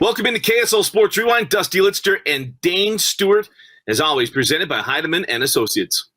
Welcome into KSL Sports Rewind. Dusty Litster and Dane Stewart, as always, presented by Heidemann and Associates.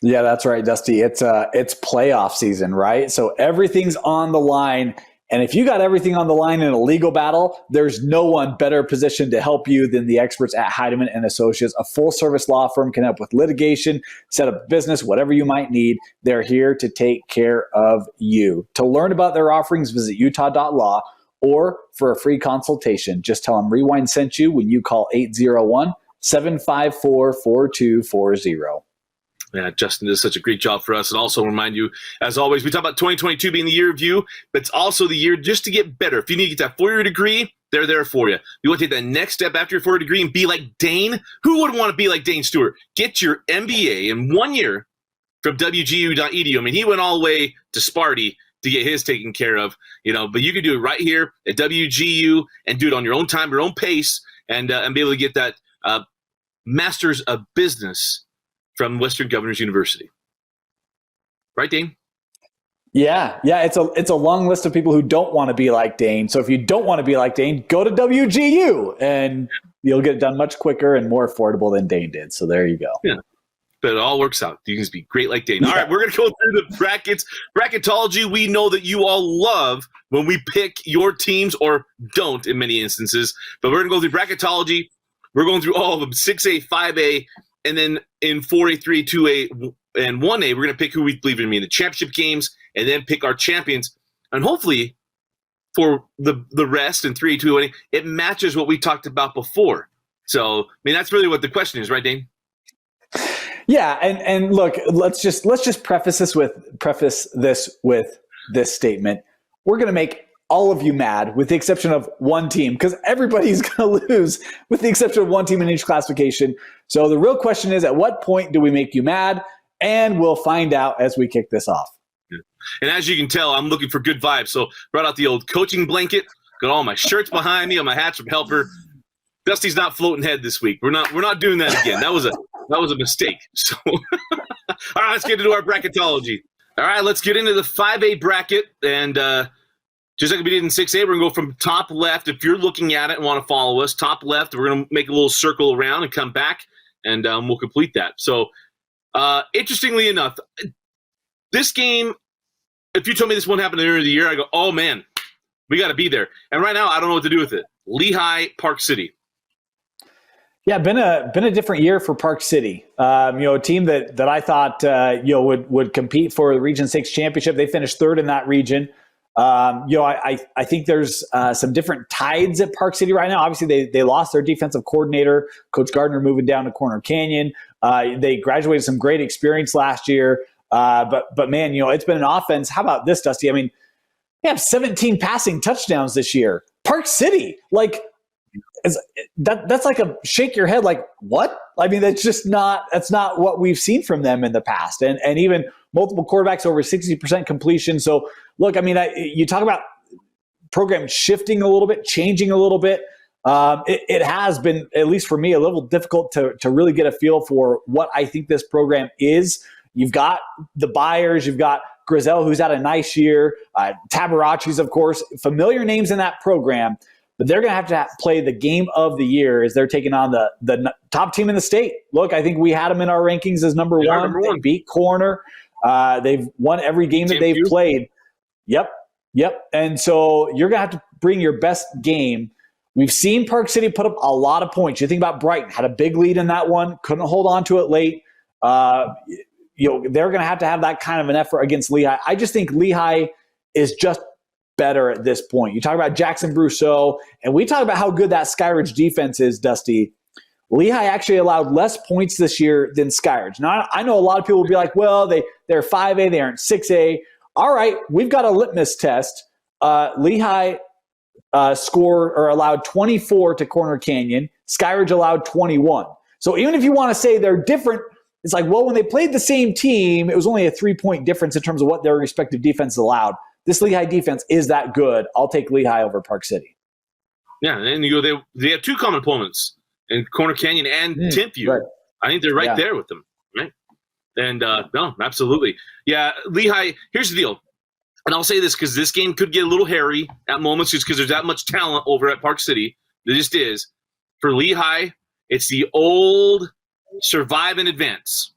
Yeah, that's right, Dusty. It's playoff season, right? So everything's on the line. And if you got everything on the line in a legal battle, there's no one better positioned to help you than the experts at Heidemann and Associates. A full-service law firm can help with litigation, set up business, whatever you might need. They're here to take care of you. To learn about their offerings, visit utah.law, or for a free consultation, just tell them Rewind sent you when you call 801-754-4240. Yeah, Justin does such a great job for us. And also remind you, as always, we talk about 2022 being the year of you, but it's also the year just to get better. If you need to get that 4-year degree, they're there for you. You want to take that next step after your 4-year degree and be like Dane? Who wouldn't want to be like Dane Stewart? Get your MBA in 1 year from wgu.edu. I mean, he went all the way to Sparty to get his taken care of, but you can do it right here at WGU and do it on your own time, your own pace, and be able to get that Master's of Business from Western Governors University. Right, Dane? Yeah, it's a long list of people who don't want to be like Dane. So if you don't want to be like Dane, go to WGU, and you'll get it done much quicker and more affordable than Dane did. So there you go. Yeah, but it all works out. You can just be great like Dane. All right, we're going to go through the brackets. Bracketology, we know that you all love when we pick your teams, or don't in many instances. But we're going to go through bracketology. We're going through all of them, 6A, 5A, and then in 4A, 3A, 2A, and 1A, we're going to pick who we believe in the championship games, and then pick our champions. And hopefully, for the rest in 3A, 2A, it matches what we talked about before. So, that's really what the question is, right, Dane? Yeah, and look, let's just preface this with this statement. We're going to make all of you mad, with the exception of one team, because everybody's going to lose, with the exception of one team in each classification. So the real question is, at what point do we make you mad? And we'll find out as we kick this off. Yeah. And as you can tell, I'm looking for good vibes. So brought out the old coaching blanket, got all my shirts behind me, all my hats from Helper. Dusty's not floating head this week. We're not doing that again. That was a mistake. So all right, let's get into our bracketology. All right, let's get into the 5A bracket, and just like we did in 6A, we're going to go from top left. If you're looking at it and want to follow us, top left, we're going to make a little circle around and come back, and we'll complete that. So, interestingly enough, this game, if you told me this won't happen at the end of the year, I go, oh, man, we got to be there. And right now, I don't know what to do with it. Lehi, Park City. Yeah, been a different year for Park City. A team that I thought would compete for the Region 6 championship. They finished third in that region. I think there's some different tides at Park City right now. Obviously, they lost their defensive coordinator, Coach Gardner, moving down to Corner Canyon. They graduated some great experience last year. But man, it's been an offense. How about this, Dusty? They have 17 passing touchdowns this year. Park City, that's like a shake your head, like, what? That's not what we've seen from them in the past. And even multiple quarterbacks over 60% completion. So look, you talk about program shifting a little bit, changing a little bit. It has been, at least for me, a little difficult to really get a feel for what I think this program is. You've got the Byers, you've got Grizel, who's had a nice year, Tabarachi's, of course, familiar names in that program. But they're going to have to play the game of the year as they're taking on the top team in the state. Look, I think we had them in our rankings as number one. They beat Corner. They've won every game that they've played. Yep. And so you're going to have to bring your best game. We've seen Park City put up a lot of points. You think about Brighton, had a big lead in that one, couldn't hold on to it late. They're going to have that kind of an effort against Lehi. I just think Lehi is just better at this point. You talk about Jackson Brousseau, and we talk about how good that Skyridge defense is, Dusty. Lehi actually allowed less points this year than Skyridge. Now, I know a lot of people will be like, well, they're 5A, they aren't 6A. All right, we've got a litmus test. Lehi scored or allowed 24 to Corner Canyon. Skyridge allowed 21. So even if you want to say they're different, it's like, well, when they played the same team, it was only a 3-point difference in terms of what their respective defenses allowed. This Lehi defense is that good. I'll take Lehi over Park City. Yeah, and they have two common opponents in Corner Canyon and Timpview. Right. I think they're right there with them, right? And no, absolutely. Yeah, Lehi, here's the deal. And I'll say this because this game could get a little hairy at moments just because there's that much talent over at Park City. It just is. For Lehi, it's the old survive and advance.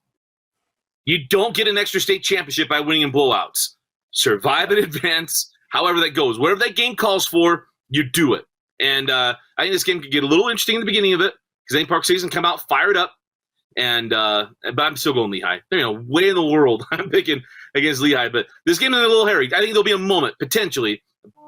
You don't get an extra state championship by winning in blowouts. Survive and advance, however that goes. Whatever that game calls for, you do it. And I think this game could get a little interesting in the beginning of it because St. Park season come out fired up. And but I'm still going Lehi. Way in the world I'm picking against Lehi. But this game is a little hairy. I think there'll be a moment, potentially,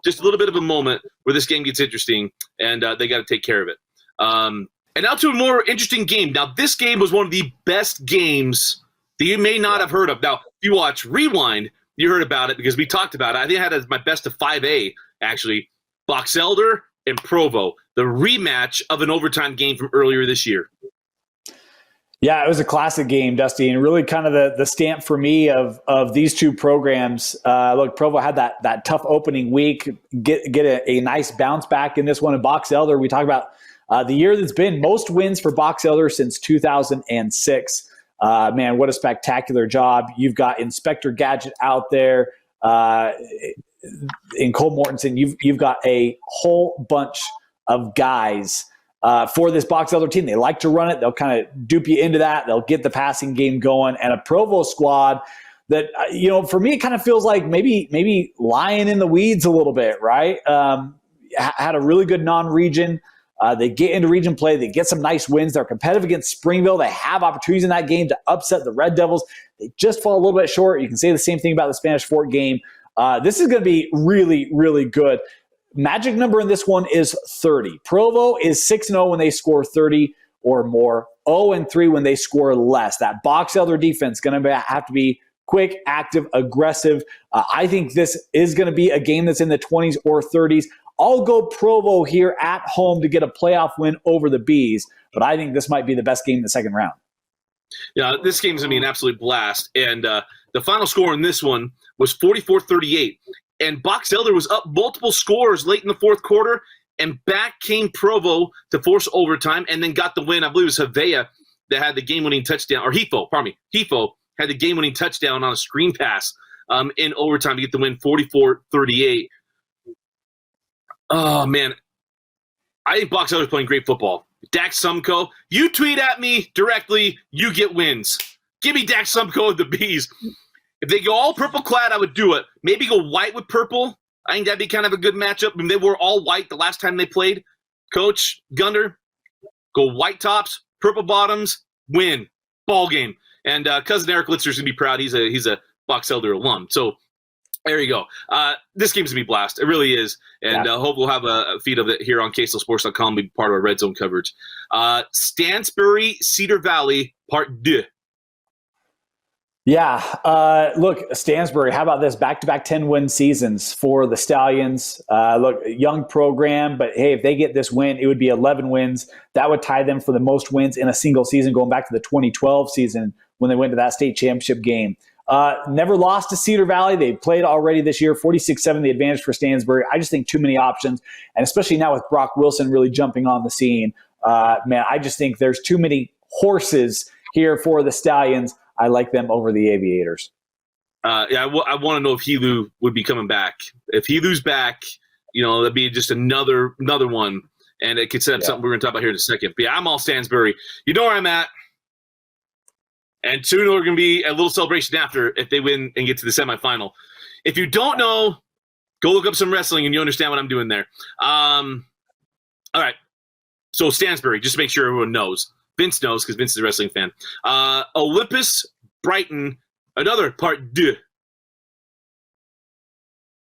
just a little bit of a moment where this game gets interesting, and they got to take care of it. And now to a more interesting game. Now, this game was one of the best games that you may not have heard of. Now, if you watch Rewind, you heard about it because we talked about it. I think I had it as my best of 5A, actually. Box Elder and Provo, the rematch of an overtime game from earlier this year. Yeah, it was a classic game, Dusty, and really kind of the stamp for me of these two programs. Look, Provo had that tough opening week, get a nice bounce back in this one. In Box Elder, we talk about the year that's been most wins for Box Elder since 2006. Man, what a spectacular job. You've got Inspector Gadget out there in Cole Mortensen. You've got a whole bunch of guys for this Box Elder team. They like to run it. They'll kind of dupe you into that. They'll get the passing game going. And a Provo squad that, for me, it kind of feels like maybe lying in the weeds a little bit, right? Had a really good non-region. They get into region play. They get some nice wins. They're competitive against Springville. They have opportunities in that game to upset the Red Devils. They just fall a little bit short. You can say the same thing about the Spanish Fort game. This is going to be really, really good. Magic number in this one is 30. Provo is 6-0 when they score 30 or more, 0-3 when they score less. That Box Elder defense is going to have to be quick, active, aggressive. I think this is going to be a game that's in the 20s or 30s. I'll go Provo here at home to get a playoff win over the Bees, but I think this might be the best game in the second round. Yeah, this game's going to be an absolute blast. And the final score in this one was 44-38. And Box Elder was up multiple scores late in the fourth quarter, and back came Provo to force overtime and then got the win. I believe it was Havea that had the game-winning touchdown, or Hefo had the game-winning touchdown on a screen pass in overtime to get the win 44-38. Oh, man. I think Box Elder's playing great football. Dax Sumko, you tweet at me directly, you get wins. Give me Dax Sumko and the Bees. If they go all purple clad, I would do it. Maybe go white with purple. I think that'd be kind of a good matchup. I mean, they were all white the last time they played. Coach Gunder, go white tops, purple bottoms, win. Ball game. And cousin Eric Litzer's going to be proud. He's a Box Elder alum. So there you go. This game's going to be blast. It really is. And hope we'll have a feed of it here on KSLSports.com. Be part of our Red Zone coverage. Stansbury, Cedar Valley, Part 2. Yeah. Look, Stansbury, how about this? Back-to-back 10-win seasons for the Stallions. Look, young program, but hey, if they get this win, it would be 11 wins. That would tie them for the most wins in a single season, going back to the 2012 season when they went to that state championship game. Never lost to Cedar Valley. They played already this year, 46-7, the advantage for Stansbury. I just think too many options, and especially now with Brock Wilson really jumping on the scene. Man, I just think there's too many horses here for the Stallions. I like them over the Aviators. I want to know if Helu would be coming back. If Helu's back, that'd be just another one, and it could set up something we're going to talk about here in a second. But yeah, I'm all Stansbury. You know where I'm at. And soon we're going to be a little celebration after if they win and get to the semifinal. If you don't know, go look up some wrestling and you understand what I'm doing there. All right. So Stansbury, just to make sure everyone knows. Vince knows because Vince is a wrestling fan. Olympus, Brighton, another Part 2.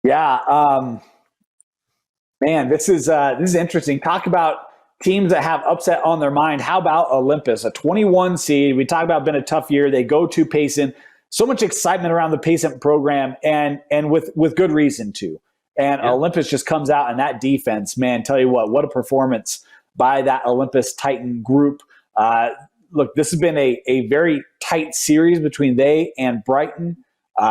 Yeah, man, this is interesting. Talk about teams that have upset on their mind. How about Olympus, a 21 seed? We talk about been a tough year. They go to Payson. So much excitement around the Payson program, and with good reason too. And Olympus just comes out, and that defense, man, tell you what a performance by that Olympus Titan group. Look, this has been a very tight series between they and Brighton.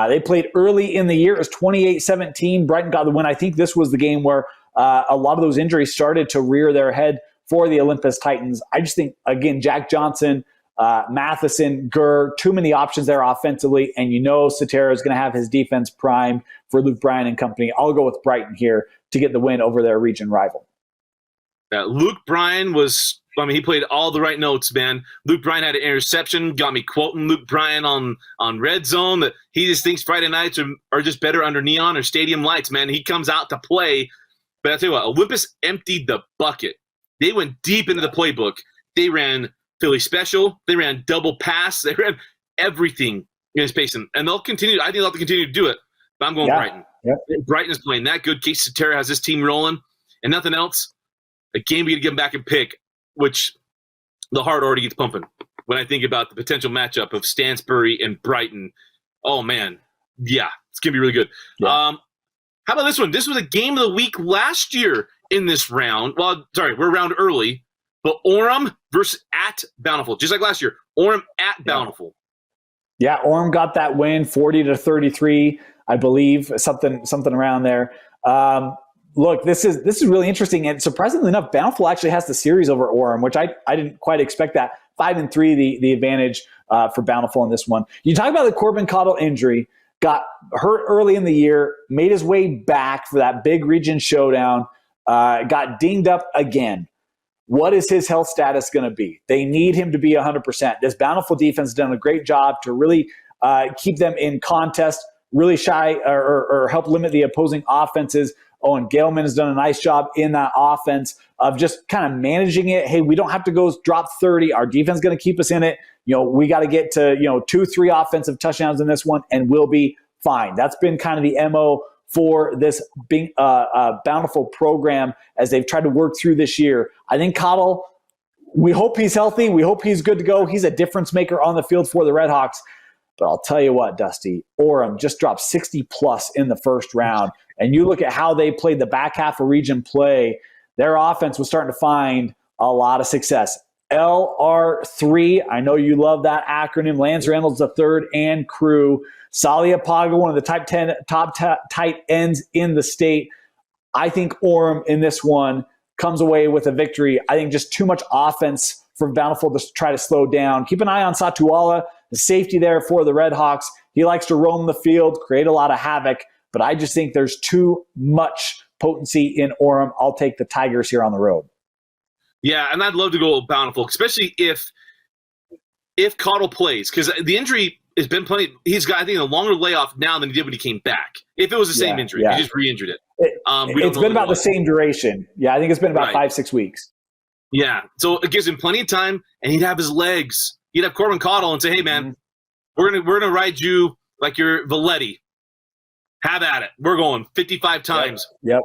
They played early in the year. It was 28-17. Brighton got the win. I think this was the game where a lot of those injuries started to rear their head for the Olympus Titans. I just think, again, Jack Johnson, Matheson, Gurr, too many options there offensively, and Cetera is going to have his defense primed for Luke Bryan and company. I'll go with Brighton here to get the win over their region rival. Luke Bryan he played all the right notes, man. Luke Bryan had an interception, got me quoting Luke Bryan on Red Zone that he just thinks Friday nights are just better under neon or stadium lights, man. He comes out to play. But I'll tell you what, Olympus emptied the bucket. They went deep into the playbook. They ran Philly special. They ran double pass. They ran everything in his pace. And they'll continue. I think they'll continue to do it. But I'm going Brighton. Yep. Brighton is playing that good. Cedar has this team rolling. And nothing else. A game we got to get them back and pick, which the heart already gets pumping when I think about the potential matchup of Stansbury and Brighton. Oh, man. Yeah, it's going to be really good. Yeah. How about this one? This was a game of the week last year in this round. Well, sorry, we're round early. But Orem versus at Bountiful. Just like last year. Orem at Bountiful. Yeah, Orem got that win, 40-33, I believe, something around there. Look, this is really interesting, and surprisingly enough, Bountiful actually has the series over Orem, which I didn't quite expect that. 5-3, the advantage for Bountiful in this one. You talk about the Corbin Cottle injury, got hurt early in the year, made his way back for that big region showdown, got dinged up again. What is his health status going to be? They need him to be 100%. This Bountiful defense has done a great job to really keep them in contest, really shy or help limit the opposing offenses. Owen Galeman has done a nice job in that offense of just kind of managing it. Hey, we don't have to go drop 30. Our defense is going to keep us in it. We got to get to 2-3 offensive touchdowns in this one, and we'll be fine. That's been kind of the MO for this big, Bountiful program as they've tried to work through this year. I think Cottle, we hope he's healthy. We hope he's good to go. He's a difference maker on the field for the Redhawks. But I'll tell you what, Dusty, Orem just dropped 60-plus in the first round. And you look at how they played the back half of region play, their offense was starting to find a lot of success. LR3, I know you love that acronym. Lance Reynolds III and crew. Saliapaga, one of the top tight ends in the state. I think Orem in this one comes away with a victory. I think just too much offense from Bountiful to try to slow down. Keep an eye on Satuala, the safety there for the Redhawks. He likes to roam the field, create a lot of havoc, but I just think there's too much potency in Orem. I'll take the Tigers here on the road. Yeah, and I'd love to go Bountiful, especially if Cottle plays, because the injury has been plenty. He's got, I think, a longer layoff now than he did when he came back. If it was the same injury, he just re-injured it. It's been about the same duration. Yeah, I think it's been about 5-6 weeks. Yeah, so it gives him plenty of time, and he'd have his legs. He'd have Corbin Cottle and say, "Hey, man, we're gonna ride you like you're Valetti. Have at it. We're going 55 times." Yep.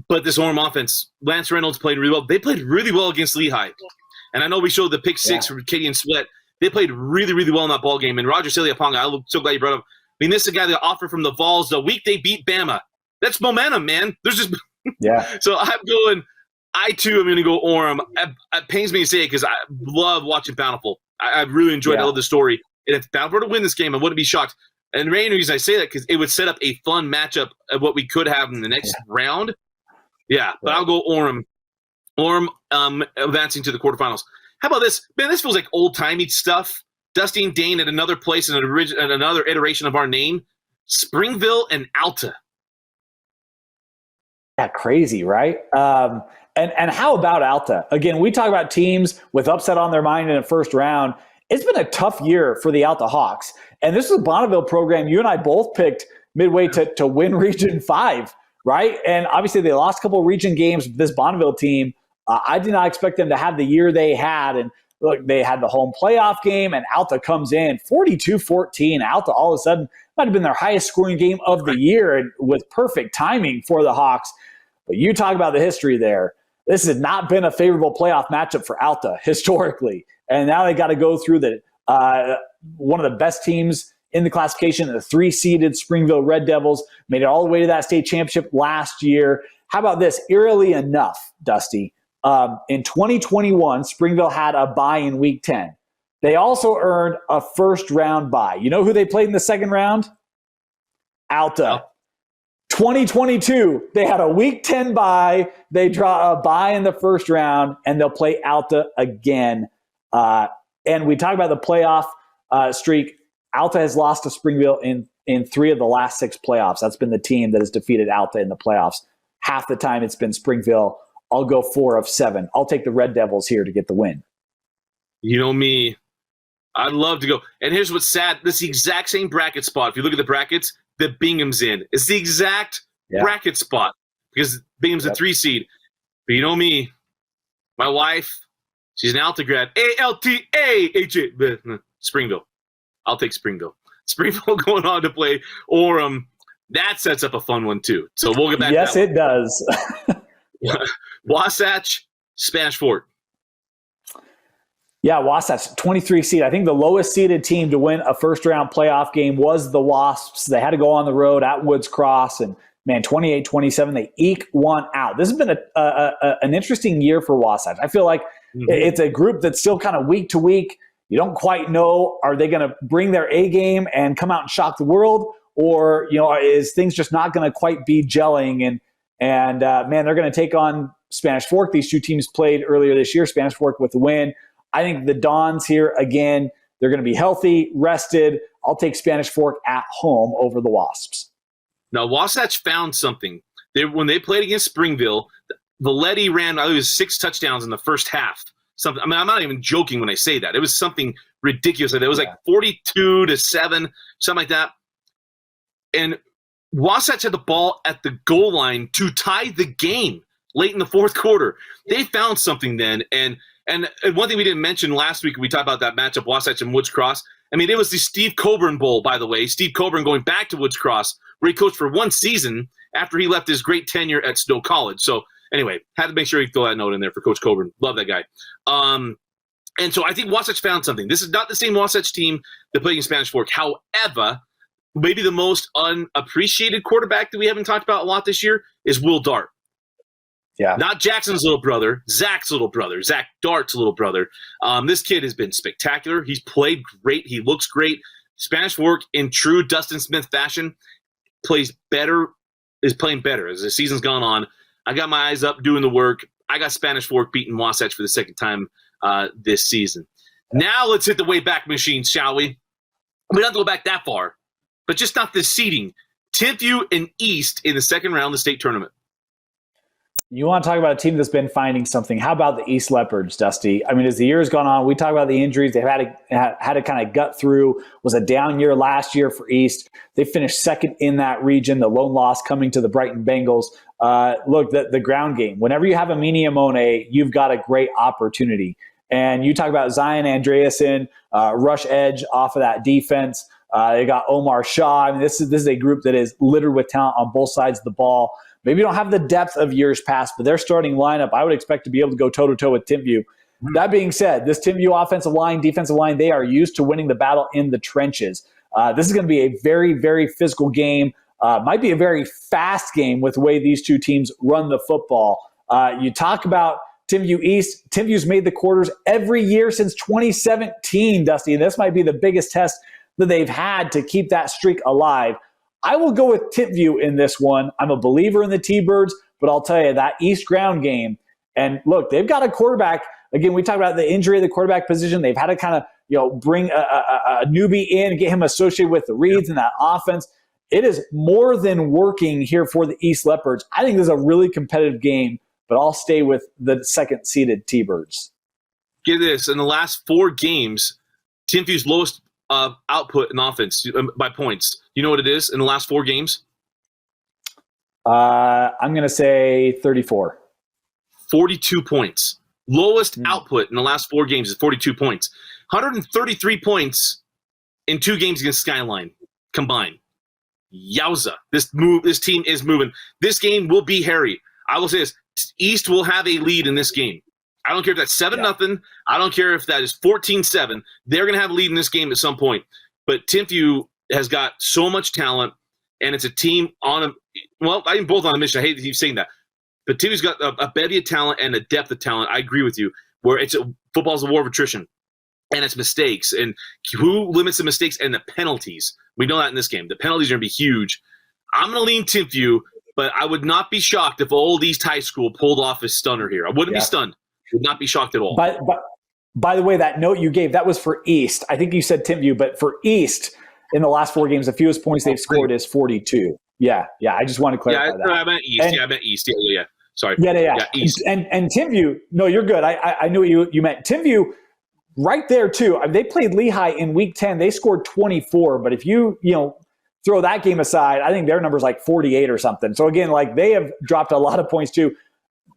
But this Orem offense, Lance Reynolds played really well. They played really well against Lehi, and I know we showed the pick six for Katie and Sweat. They played really, really well in that ball game. And Roger Saliaponga, I'm so glad you brought up. I mean, this is a guy that offered from the Vols the week they beat Bama. That's momentum, man. There's just So I'm going. I too am going to go Orem. It pains me to say it because I love watching Bountiful. I really enjoyed it. I love the story. And if Bountiful were to win this game, I wouldn't be shocked. And the main reason I say that because it would set up a fun matchup of what we could have in the next round. Yeah, but I'll go Orem. Orem advancing to the quarterfinals. How about this? Man, this feels like old-timey stuff. Dusty and Dane at another place in another iteration of our name. Springville and Alta. Yeah, crazy, right? And how about Alta? Again, we talk about teams with upset on their mind in the first round. It's been a tough year for the Alta Hawks. And this is a Bonneville program you and I both picked midway to win Region 5, right? And obviously they lost a couple of region games with this Bonneville team. I did not expect them to have the year they had. And look, they had the home playoff game, and Alta comes in 42-14. Alta all of a sudden might have been their highest scoring game of the year, and with perfect timing for the Hawks. But you talk about the history there. This has not been a favorable playoff matchup for Alta historically. And now they got to go through one of the best teams in the classification, the 3-seeded Springville Red Devils, made it all the way to that state championship last year. How about this? Eerily enough, Dusty, in 2021, Springville had a bye in Week 10. They also earned a first-round bye. You know who they played in the second round? Alta. 2022, they had a Week 10 bye. They draw a bye in the first round, and they'll play Alta again. And we talk about the playoff streak. Alta has lost to Springville in 3 of the last 6 playoffs. That's been the team that has defeated Alta in the playoffs. Half the time it's been Springville I'll go 4 of 7. I'll take the Red Devils here to get the win. You know me. I'd love to go. And here's what's sad. This is the exact same bracket spot. If you look at the brackets that Bingham's in, it's the exact bracket spot because Bingham's a 3 seed. But you know me, my wife, she's an Alta grad. Alta, Springville. I'll take Springville. Springville going on to play Orem. That sets up a fun one, too. So we'll get back to that. Yes, it does. Wasatch, Spanish Fort. Yeah, Wasatch, 23 seed. I think the lowest seeded team to win a first-round playoff game was the Wasps. They had to go on the road at Woods Cross, and, man, 28-27, they eke one out. This has been an interesting year for Wasatch. I feel like it's a group that's still kind of week to week. You don't quite know, are they going to bring their A game and come out and shock the world, or is things just not going to quite be gelling? And man, they're going to take on Spanish Fork. These two teams played earlier this year. Spanish Fork with the win. I think the Dons here, again, they're going to be healthy, rested. I'll take Spanish Fork at home over the Wasps. Now, Wasatch found something. When they played against Springville, the Lehi ran, I think it was 6 touchdowns in the first half. Something. I mean, I'm not even joking when I say that. It was something ridiculous. It was like 42-7, something like that. And Wasatch had the ball at the goal line to tie the game late in the fourth quarter. They found something then. And one thing we didn't mention last week, we talked about that matchup, Wasatch and Woods Cross. I mean, it was the Steve Coburn Bowl, by the way. Steve Coburn going back to Woods Cross, where he coached for 1 season after he left his great tenure at Snow College. So anyway, had to make sure you throw that note in there for Coach Coburn. Love that guy. And so I think Wasatch found something. This is not the same Wasatch team that played in Spanish Fork. However, maybe the most unappreciated quarterback that we haven't talked about a lot this year is Will Dart. Yeah. Not Jackson's little brother, Zach's little brother, Zach Dart's little brother. This kid has been spectacular. He's played great. He looks great. Spanish Fork, in true Dustin Smith fashion, is playing better as the season's gone on. I got my eyes up doing the work. I got Spanish Fork beating Wasatch for the second time this season. Now let's hit the way back machine, shall we? We don't have to go back that far, but just not this seeding. Timpview and East in the second round of the state tournament. You want to talk about a team that's been finding something. How about the East Leopards, Dusty? I mean, as the year has gone on, we talk about the injuries. They've had to kind of gut through. Was a down year last year for East. They finished second in that region. The lone loss coming to the Brighton Bengals. Look, the ground game. Whenever you have a Mini Amone, you've got a great opportunity. And you talk about Zion Andreasen, rush edge off of that defense. They got Omar Shaw. I mean, this is a group that is littered with talent on both sides of the ball. Maybe you don't have the depth of years past, but their starting lineup, I would expect to be able to go toe-to-toe with Timpview. That being said, this Timpview offensive line, defensive line, they are used to winning the battle in the trenches. This is going to be a very, very physical game. Might be a very fast game with the way these two teams run the football. You talk about Timpview East. Timpview's made the quarters every year since 2017, Dusty, and this might be the biggest test that they've had to keep that streak alive. I will go with Timpview in this one. I'm a believer in the T-Birds, but I'll tell you, that East ground game, and look, they've got a quarterback. Again, we talked about the injury of the quarterback position. They've had to kind of bring a newbie in and get him associated with the reads in that offense. It is more than working here for the East Leopards. I think this is a really competitive game, but I'll stay with the second-seeded T-Birds. Get this. In the last 4 games, Timpview's lowest output in offense by points. You know what it is in the last 4 games? I'm going to say 34. 42 points. Lowest output in the last 4 games is 42 points. 133 points in 2 games against Skyline combined. Yowza. This team is moving. This game will be hairy. I will say this. East will have a lead in this game. I don't care if that's 7-0. I don't care if that is 14-7. They're going to have a lead in this game at some point. But Timpview has got so much talent, and it's a team I think both on a mission. I hate to keep saying that. But Timpview's got a bevy of talent and a depth of talent. I agree with you, where football's a war of attrition, and it's mistakes. And who limits the mistakes and the penalties? We know that in this game. The penalties are going to be huge. I'm going to lean Timpview, but I would not be shocked if Old East High School pulled off a stunner here. I wouldn't be stunned. Would not be shocked at all. But by the way, that note you gave, that was for East. I think you said Timpview, but for East, in the last 4 games, the fewest points they've scored is 42. Yeah. I just want to clarify that. I meant East. I meant East. Yeah. Sorry. Yeah. East. And Timpview, no, you're good. I knew what you meant. Timpview, right there too. I mean, they played Lehi in week 10. They scored 24, but if you throw that game aside, I think their number's like 48 or something. So again, like they have dropped a lot of points too.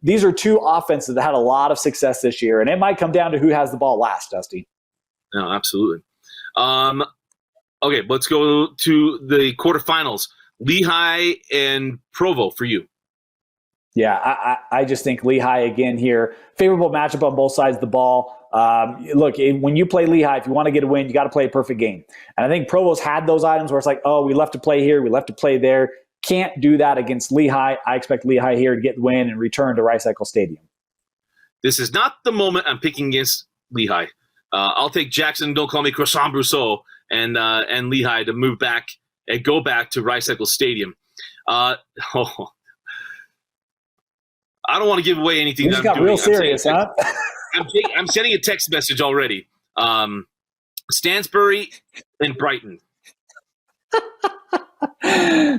These are two offenses that had a lot of success this year, and it might come down to who has the ball last, Dusty. No, absolutely. Okay, let's go to the quarterfinals. Lehi and Provo for you. Yeah, I just think Lehi again here. Favorable matchup on both sides of the ball. Look, when you play Lehi, if you want to get a win, you got to play a perfect game. And I think Provo's had those items where it's like, oh, we left to play here, we left to play there. Can't do that against Lehi. I expect Lehi here to get the win and return to Rice Eccles Stadium. This is not the moment I'm picking against Lehi. I'll take Jackson, don't call me Croissant Brousseau, and Lehi to move back and go back to Rice Eccles Stadium. I don't want to give away anything. You just got real serious, huh? I'm sending a text message already. Stansbury and Brighton.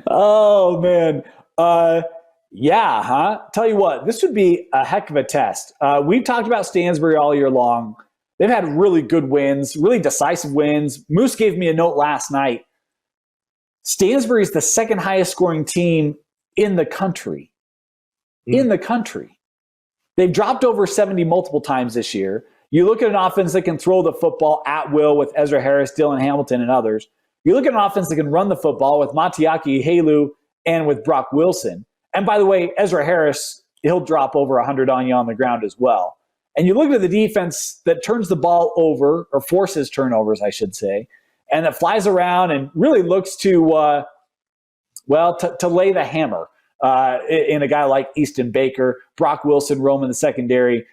Oh, man. Yeah, huh? Tell you what, this would be a heck of a test. We've talked about Stansbury all year long. They've had really good wins, really decisive wins. Moose gave me a note last night. Stansbury is the second highest scoring team in the country. In the country. They've dropped over 70 multiple times this year. You look at an offense that can throw the football at will with Ezra Harris, Dylan Hamilton, and others. You look at an offense that can run the football with Matiaki Halu and with Brock Wilson. And by the way, Ezra Harris, he'll drop over 100 on you on the ground as well. And you look at the defense that turns the ball over, or forces turnovers, I should say, and that flies around and really looks to lay the hammer. In a guy like Easton Baker, Brock Wilson, Rome in the secondary.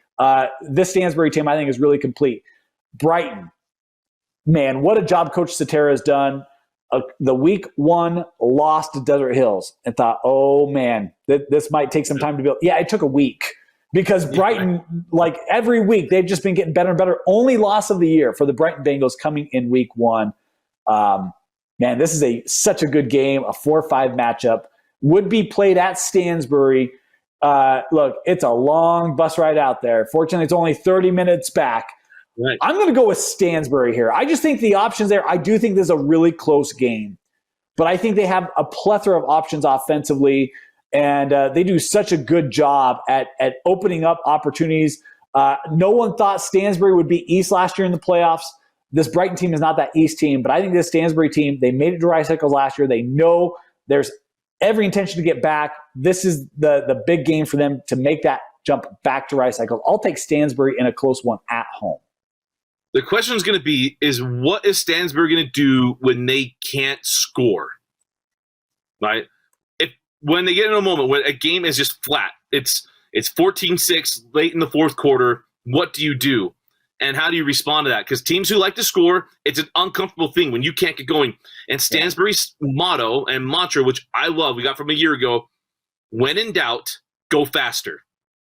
This Stansbury team, I think, is really complete. Brighton, man, what a job Coach Cedar has done. The week 1 loss to Desert Hills and thought, oh, man, this might take some time to build. Yeah, it took a week because Brighton, like every week, they've just been getting better and better. Only loss of the year for the Brighton Bengals coming in week 1. Man, this is such a good game, a 4-5 matchup. Would be played at Stansbury. Look, it's a long bus ride out there. Fortunately, it's only 30 minutes back. Right. I'm going to go with Stansbury here. I just think the options there, I do think this is a really close game. But I think they have a plethora of options offensively, and they do such a good job at opening up opportunities. No one thought Stansbury would be East last year in the playoffs. This Brighton team is not that East team, but I think this Stansbury team, they made it to Rice Eccles last year. They know there's every intention to get back. This is the big game for them to make that jump back to Rice Eccles. I'll take Stansbury in a close one at home. The question is going to be, what is Stansbury going to do when they can't score? Right? When they get in a moment when a game is just flat, it's 14-6 late in the fourth quarter, what do you do? And how do you respond to that? Because teams who like to score, it's an uncomfortable thing when you can't get going. And Stansbury's motto and mantra, which I love, we got from a year ago, when in doubt, go faster,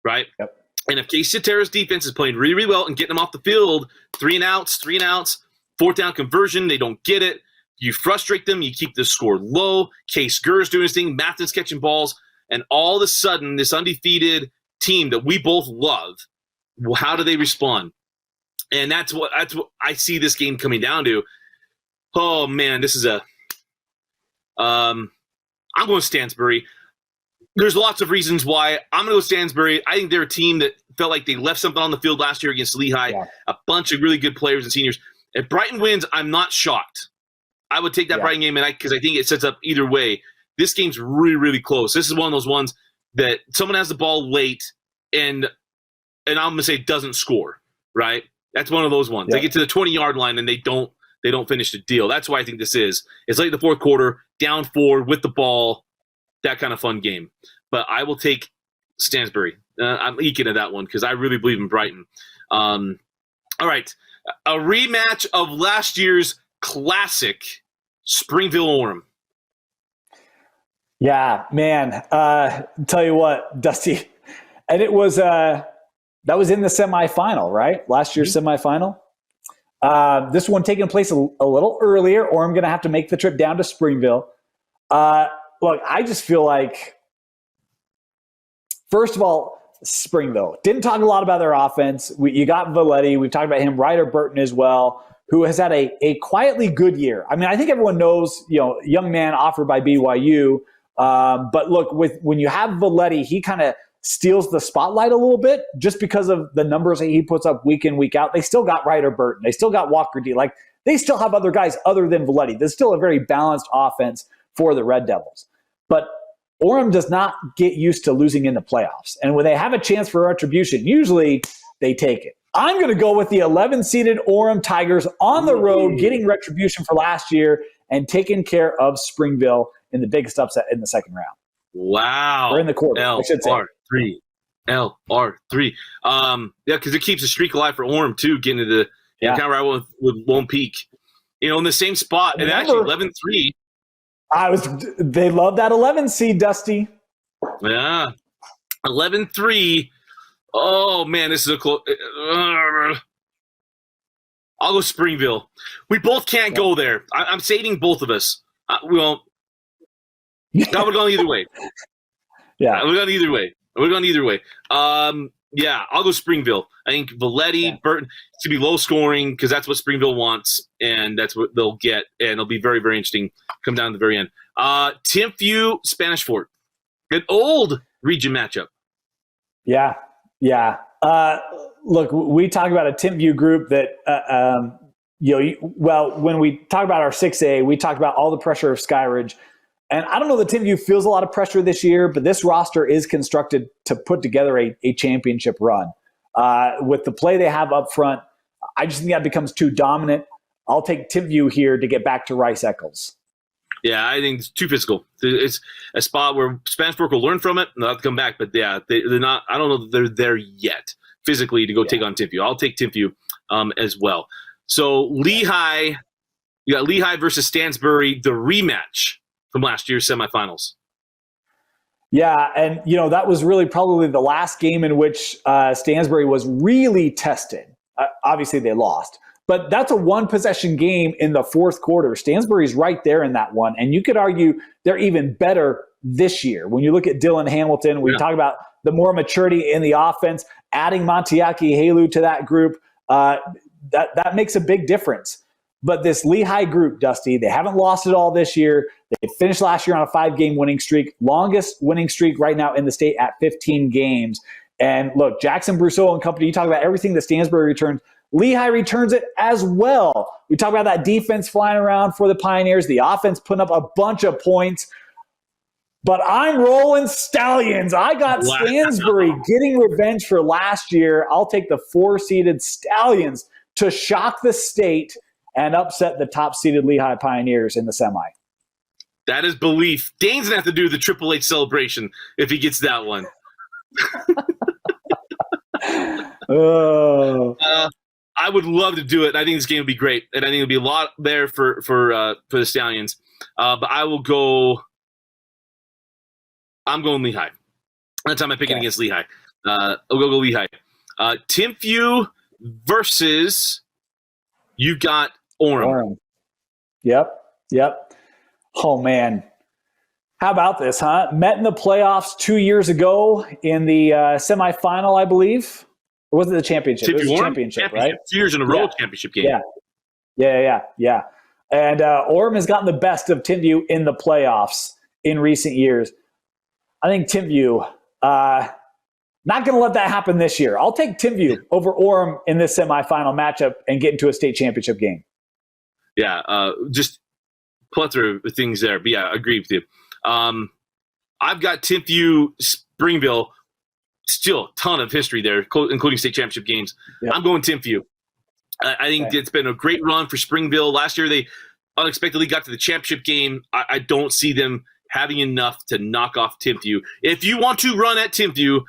right? Yep. And if Cedara's defense is playing really, really well and getting them off the field, 3 and outs, 4th down conversion, they don't get it. You frustrate them, you keep the score low. Case Gurr's doing his thing, Mathin's catching balls, and all of a sudden, this undefeated team that we both love, how do they respond? And that's what I see this game coming down to. Oh man, this is I'm going Stansbury. There's lots of reasons why I'm going to go Stansbury. I think they're a team that felt like they left something on the field last year against Lehi. Yeah. A bunch of really good players and seniors. If Brighton wins, I'm not shocked. I would take that Brighton game because I think it sets up either way. This game's really, really close. This is one of those ones that someone has the ball late and I'm going to say doesn't score, right? That's one of those ones. They get to the 20-yard line and they don't finish the deal. That's why I think this is. It's late in the fourth quarter, down 4 with the ball, that kind of fun game. But I will take Stansbury. I'm eking at that one because I really believe in Brighton. All right. A rematch of last year's classic, Springville Orem. Yeah, man. Tell you what, Dusty, and it was that was in the semifinal, right? Last year's semifinal. This one taking place a little earlier, or I'm going to have to make the trip down to Springville. Look, I just feel like First of all, Springville. Didn't talk a lot about their offense. You got Valetti. We've talked about him. Ryder Burton as well, who has had a quietly good year. I mean, I think everyone knows, young man offered by BYU. But look, when you have Valetti, he kind of steals the spotlight a little bit just because of the numbers that he puts up week in, week out. They still got Ryder Burton. They still got Walker D. Like, they still have other guys other than Valetti. There's still a very balanced offense for the Red Devils. But Orem does not get used to losing in the playoffs. And when they have a chance for retribution, usually they take it. I'm going to go with the 11-seeded Orem Tigers on the road, getting retribution for last year and taking care of Springville in the biggest upset in the second round. Wow. Or in the quarter, I should say. LR3. LR3. Yeah, because it keeps a streak alive for Orem, too, getting to the kind of right with Lone Peak. In the same spot. And actually, 11-3. They love that 11 seed, Dusty. Yeah. 11-3. Oh, man, this is a close. I'll go Springville. We both can't go there. I'm saving both of us. We won't. That would go either way. Yeah. We're going either way. Yeah, I'll go Springville. I think Valetti, Burton, it's going to be low scoring because that's what Springville wants, and that's what they'll get, and it'll be very, very interesting come down to the very end. Timpview, Spanish Fort. An old region matchup. Yeah. Look, we talk about a Timpview group that, when we talk about our 6A, we talk about all the pressure of Skyridge. And I don't know that Timpview feels a lot of pressure this year, but this roster is constructed to put together a championship run. With the play they have up front, I just think that becomes too dominant. I'll take Timpview here to get back to Rice Eccles. Yeah, I think it's too physical. It's a spot where Spanish Fork will learn from it and they'll have to come back. But yeah, they're not. I don't know that they're there yet physically to go take on Timpview. I'll take Timpview as well. So Lehi, you got Lehi versus Stansbury, the rematch from last year's semifinals. Yeah, and that was really probably the last game in which Stansbury was really tested. Obviously, they lost. But that's a one-possession game in the fourth quarter. Stansbury's right there in that one. And you could argue they're even better this year. When you look at Dylan Hamilton, we talk about the more maturity in the offense, adding Montiaki Halu to that group, that makes a big difference. But this Lehi group, Dusty, they haven't lost it all this year. They finished last year on a 5-game winning streak, longest winning streak right now in the state at 15 games. And look, Jackson Brousseau and company, you talk about everything that Stansbury returns. Lehi returns it as well. We talk about that defense flying around for the Pioneers, the offense putting up a bunch of points. But I'm rolling Stallions. I got Stansbury getting revenge for last year. I'll take the 4-seeded Stallions to shock the state and upset the top-seeded Lehi Pioneers in the semi. That is belief. Dane's going to have to do the Triple H celebration if he gets that one. I would love to do it. I think this game would be great, and I think it'll be a lot there for the Stallions. But I will go. I'm going Lehi. That's time I'm picking against Lehi. I'll go Lehi. Timpview versus you got Orem. Yep. Oh man, how about this, huh? Met in the playoffs 2 years ago in the semifinal, I believe. Or was it the championship? It was the championship, right? 2 years in a row, championship game. Yeah. And Orem has gotten the best of Timpview in the playoffs in recent years. I think Timpview, not going to let that happen this year. I'll take Timpview over Orem in this semifinal matchup and get into a state championship game. Yeah, just plethora of things there. But yeah, I agree with you. I've got Timpview, Springville. Still a ton of history there, including state championship games. Yep. I'm going Timpview. I think it's been a great run for Springville. Last year, they unexpectedly got to the championship game. I don't see them having enough to knock off Timpview. If you want to run at Timpview,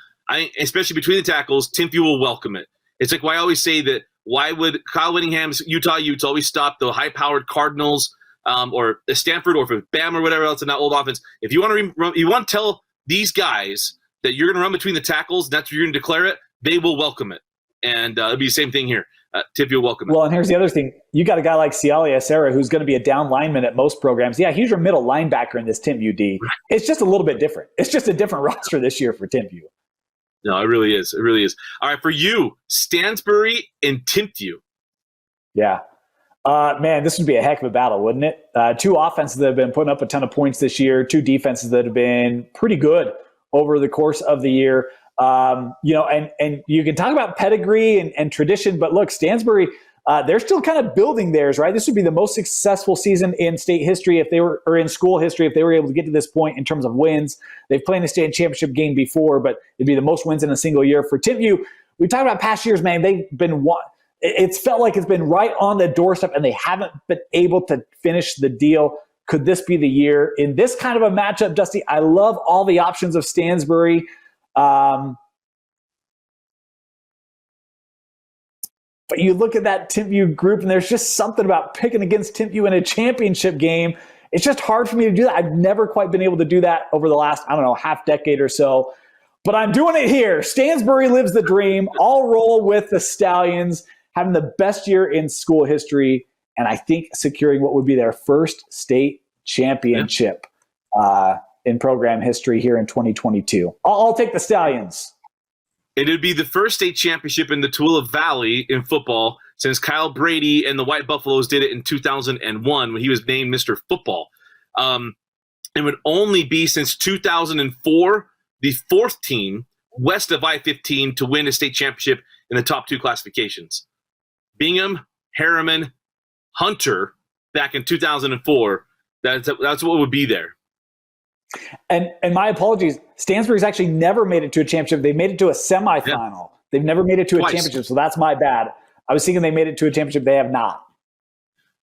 especially between the tackles, Timpview will welcome it. It's like why I always say that why would Kyle Whittingham's Utah Utes always stop the high-powered Cardinals or Stanford or for Bama or whatever else in that old offense? If you want to tell these guys that you're going to run between the tackles, that's what you're going to declare it, they will welcome it. And it'll be the same thing here. Timpview will welcome it. Well, and here's the other thing. You got a guy like Cialia Serra who's going to be a down lineman at most programs. Yeah, he's your middle linebacker in this Timpview D. Right. It's just a little bit different. It's just a different roster this year for Timpview. No, it really is. It really is. All right, for you, Stansbury and Timpview. Yeah. Man, this would be a heck of a battle, wouldn't it? Two offenses that have been putting up a ton of points this year, two defenses that have been pretty good over the course of the year. And you can talk about pedigree and tradition, but look, Stansbury, they're still kind of building theirs, right? This would be the most successful season in state history or in school history if they were able to get to this point in terms of wins. They've played in a state championship game before, but it'd be the most wins in a single year. For Timpview, we talked about past years, man, they've been it's felt like it's been right on the doorstep and they haven't been able to finish the deal. Could this be the year? In this kind of a matchup, Dusty, I love all the options of Stansbury. But you look at that Timpview group, and there's just something about picking against Timpview in a championship game. It's just hard for me to do that. I've never quite been able to do that over the last, half decade or so. But I'm doing it here. Stansbury lives the dream. I'll roll with the Stallions, having the best year in school history, and I think securing what would be their first state championship in program history here in 2022. I'll take the Stallions. It would be the first state championship in the Tooele Valley in football since Kyle Brady and the White Buffaloes did it in 2001 when he was named Mr. Football. It would only be since 2004, the fourth team west of I-15 to win a state championship in the top two classifications. Bingham, Harriman, Hunter back in 2004. That's what would be there. And my apologies, Stansbury's actually never made it to a championship. They made it to a semifinal. Yeah. They've never made it to a championship, so that's my bad. I was thinking they made it to a championship. They have not.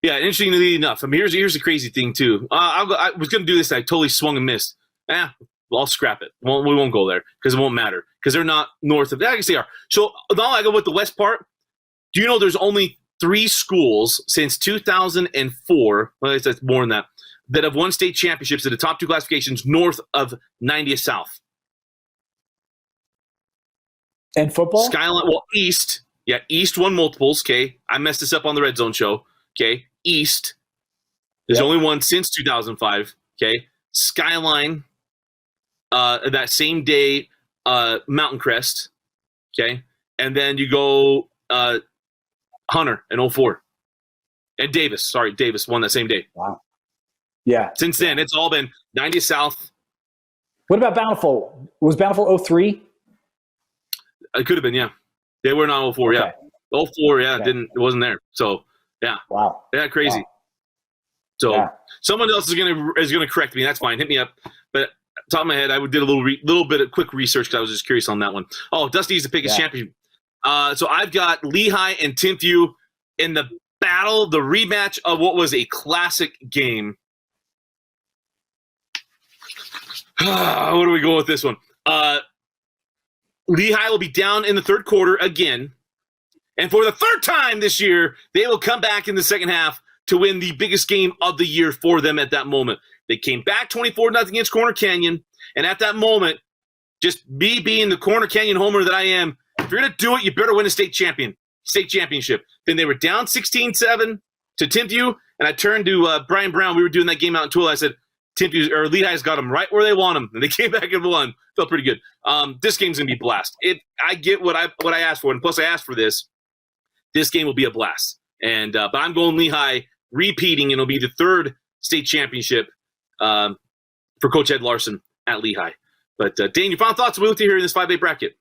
Yeah, interestingly enough, here's the crazy thing too. I was going to do this, I totally swung and missed. Well, I'll scrap it. We won't go there because it won't matter because they're not north of. I guess they are. So now I go with the west part. Do you know there's only 3 schools since 2004? Well, it's more than that have won state championships in the top two classifications north of 90th South. And football? Skyline, East. Yeah, East won multiples, okay? I messed this up on the Red Zone show, okay? East. There's only one since 2005, okay? Skyline, that same day, Mountain Crest, okay? And then you go Hunter in 04. And Davis won that same day. Wow. Yeah. Since then, it's all been 90 South. What about Bountiful? Was Bountiful 03? It could have been, yeah. They were not 04, okay. Yeah. 04, yeah, okay. It wasn't there. So, yeah. Wow. Yeah, crazy. Wow. So, someone else is gonna correct me. That's fine. Hit me up. But top of my head, I did a little bit of quick research because I was just curious on that one. Oh, Dusty needs to pick his champion. So I've got Lehi and Timpview in the battle, the rematch of what was a classic game. Where do we go with this one? Lehi will be down in the third quarter again. And for the third time this year, they will come back in the second half to win the biggest game of the year for them at that moment. They came back 24-0 against Corner Canyon. And at that moment, just me being the Corner Canyon homer that I am, if you're going to do it, you better win a state championship. Then they were down 16-7 to Timpview. And I turned to Brian Brown. We were doing that game out in Tooele. I said, Lehi's got them right where they want them, and they came back and won. Felt pretty good. This game's gonna be a blast. I get what I asked for, and plus I asked for this. This game will be a blast, and but I'm going Lehi repeating, and it'll be the third state championship for Coach Ed Larson at Lehi. But Dane, your final thoughts? We'll here in this 5A bracket.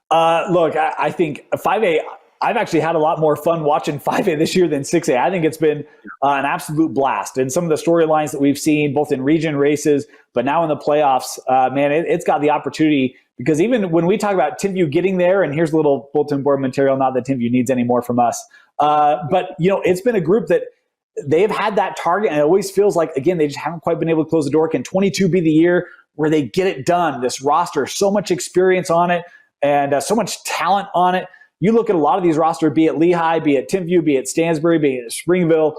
Look, I think 5A. I've actually had a lot more fun watching 5A this year than 6A. I think it's been an absolute blast. And some of the storylines that we've seen, both in region races, but now in the playoffs, man, it's got the opportunity. Because even when we talk about Timpview getting there, and here's a little bulletin board material, not that Timpview needs any more from us. But, it's been a group that they've had that target, and it always feels like, again, they just haven't quite been able to close the door. Can 22 be the year where they get it done? This roster, so much experience on it, and so much talent on it. You look at a lot of these rosters, be it Lehi, be it Timpview, be it Stansbury, be it Springville,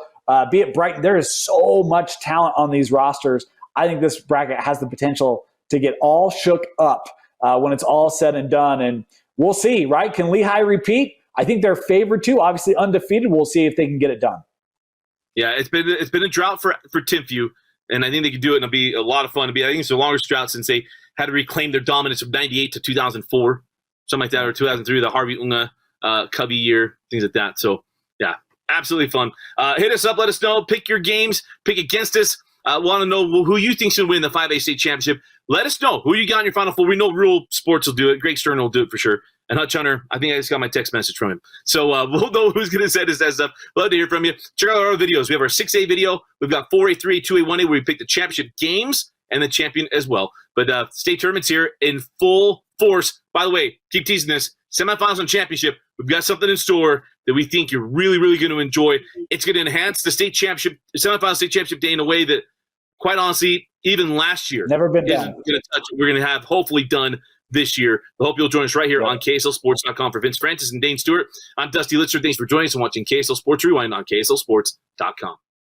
be it Brighton. There is so much talent on these rosters. I think this bracket has the potential to get all shook up when it's all said and done. And we'll see, right? Can Lehi repeat? I think they're favored too. Obviously undefeated. We'll see if they can get it done. Yeah, it's been a drought for Timpview. and I think they could do it, and it'll be a lot of fun. I think it's the longest drought since they had to reclaim their dominance from 98 to 2004, something like that, or 2003, the Harvey Unga Cubby year, things like that. So, yeah, absolutely fun. Hit us up. Let us know. Pick your games. Pick against us. Want to know who you think should win the 5A state championship. Let us know who you got in your Final Four. We know Rural Sports will do it. Greg Stern will do it for sure. And Hutch Hunter, I think I just got my text message from him. So we'll know who's going to set us that stuff. Love to hear from you. Check out our other videos. We have our 6A video. We've got 4A, 3A, 2A, 1A, where we pick the championship games and the champion as well. But state tournaments here in full force. By the way, keep teasing this. Semifinals and championship. We've got something in store that we think you're really, really going to enjoy. It's going to enhance the state championship, semifinal state championship day in a way that, quite honestly, even last year never been done. We're going to have hopefully done this year. I hope you'll join us right here on KSLSports.com. For Vince Francis and Dane Stewart, I'm Dusty Litzer. Thanks for joining us and watching KSL Sports Rewind on KSLSports.com.